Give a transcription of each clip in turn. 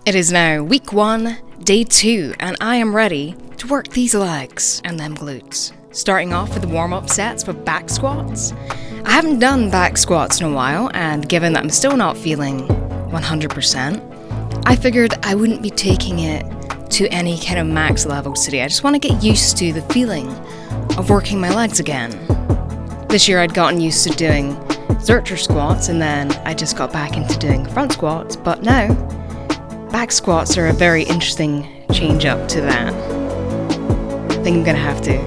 It is now week 1, day 2, and I am ready to work these legs and them glutes. Starting off with the warm-up sets for back squats. I haven't done back squats in a while, and given that I'm still not feeling 100%, I figured I wouldn't be taking it to any kind of max level today. I just want to get used to the feeling of working my legs again. This year I'd gotten used to doing Zercher squats, and then I just got back into doing front squats, but now back squats are a very interesting change up to that. I think I'm gonna have to,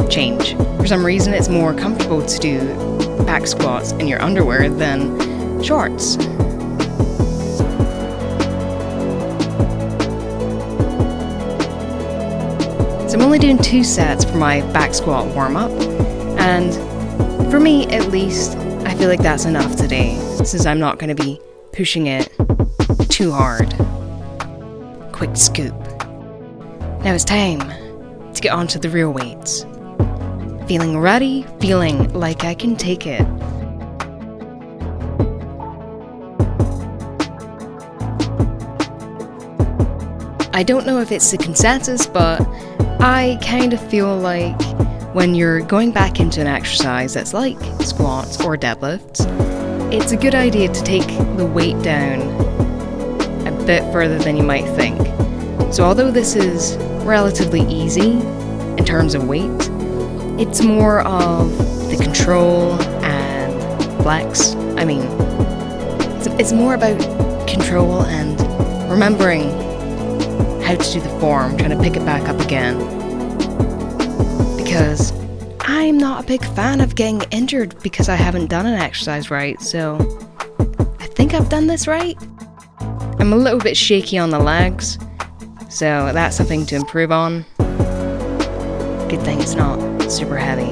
change. For some reason it's more comfortable to do back squats in your underwear than shorts. So I'm only doing 2 sets for my back squat warm-up, and for me at least, I feel like that's enough today, since I'm not going to be pushing it too hard. Quick scoop. Now it's time to get onto the real weights. Feeling ready, feeling like I can take it. I don't know if it's the consensus, but I kind of feel like when you're going back into an exercise that's like squats or deadlifts, it's a good idea to take the weight down a bit further than you might think. So although this is relatively easy in terms of weight, it's more of the control and flex. I mean, it's more about control and remembering how to do the form, trying to pick it back up again. Because I'm not a big fan of getting injured because I haven't done an exercise right, so I think I've done this right. I'm a little bit shaky on the legs, so that's something to improve on. Good thing it's not super heavy.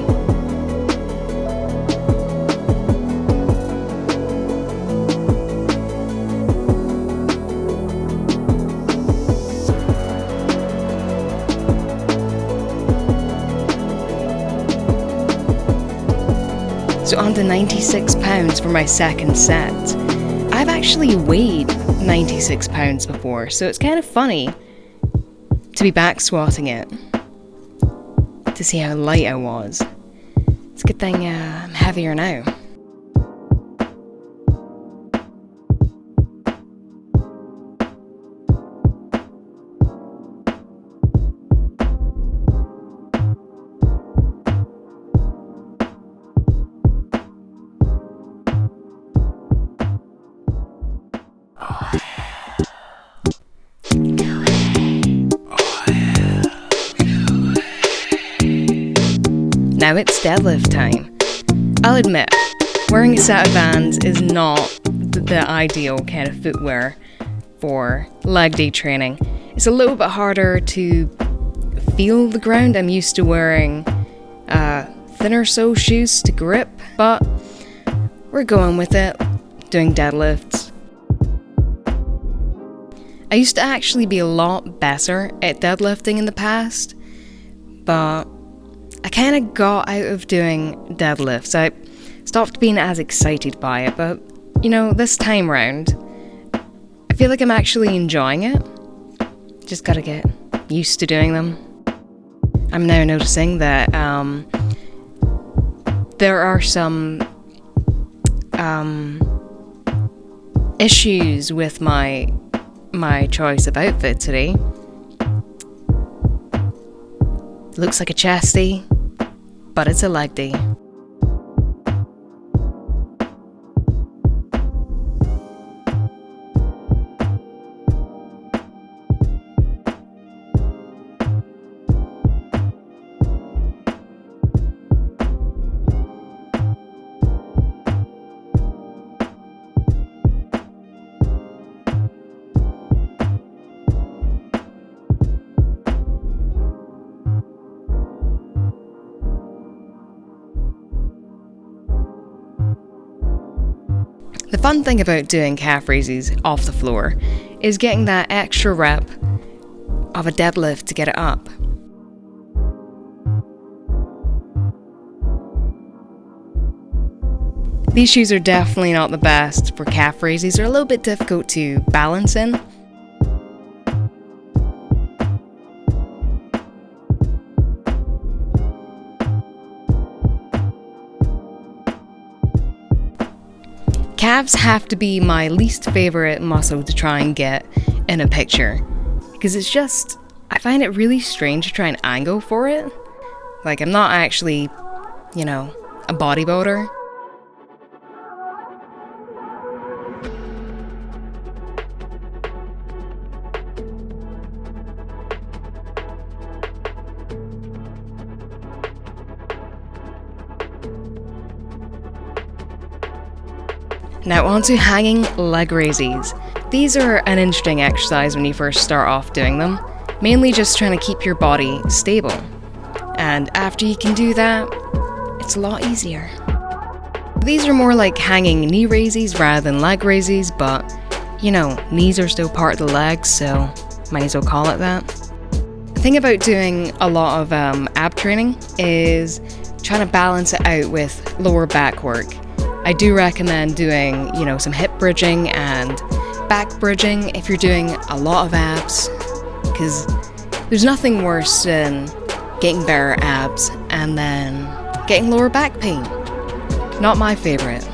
So on to 96 pounds for my second set. I've actually weighed 96 pounds before, so it's kind of funny to be back squatting it to see how light I was. It's a good thing I'm heavier now. Now it's deadlift time. I'll admit, wearing a set of Vans is not the ideal kind of footwear for leg day training. It's a little bit harder to feel the ground. I'm used to wearing thinner sole shoes to grip, but we're going with it, doing deadlifts. I used to actually be a lot better at deadlifting in the past, but I kind of got out of doing deadlifts. I stopped being as excited by it, but, this time round, I feel like I'm actually enjoying it. Just gotta get used to doing them. I'm now noticing that there are some issues with my choice of outfit today. Looks like a chesty, but it's a leg day. The fun thing about doing calf raises off the floor is getting that extra rep of a deadlift to get it up. These shoes are definitely not the best for calf raises. They're a little bit difficult to balance in. Calves have to be my least favorite muscle to try and get in a picture, because it's just, I find it really strange to try and angle for it. Like, I'm not actually, you know, a bodybuilder. Now on to hanging leg raises. These are an interesting exercise when you first start off doing them, mainly just trying to keep your body stable. And after you can do that, it's a lot easier. These are more like hanging knee raises rather than leg raises, but you know, knees are still part of the legs, so might as well call it that. The thing about doing a lot of ab training is trying to balance it out with lower back work. I do recommend doing, you know, some hip bridging and back bridging if you're doing a lot of abs, because there's nothing worse than getting better abs and then getting lower back pain. Not my favorite.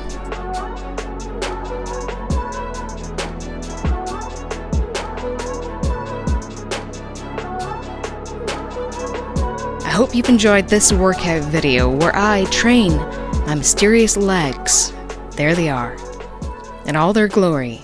I hope you've enjoyed this workout video where I train my mysterious legs. There they are, in all their glory.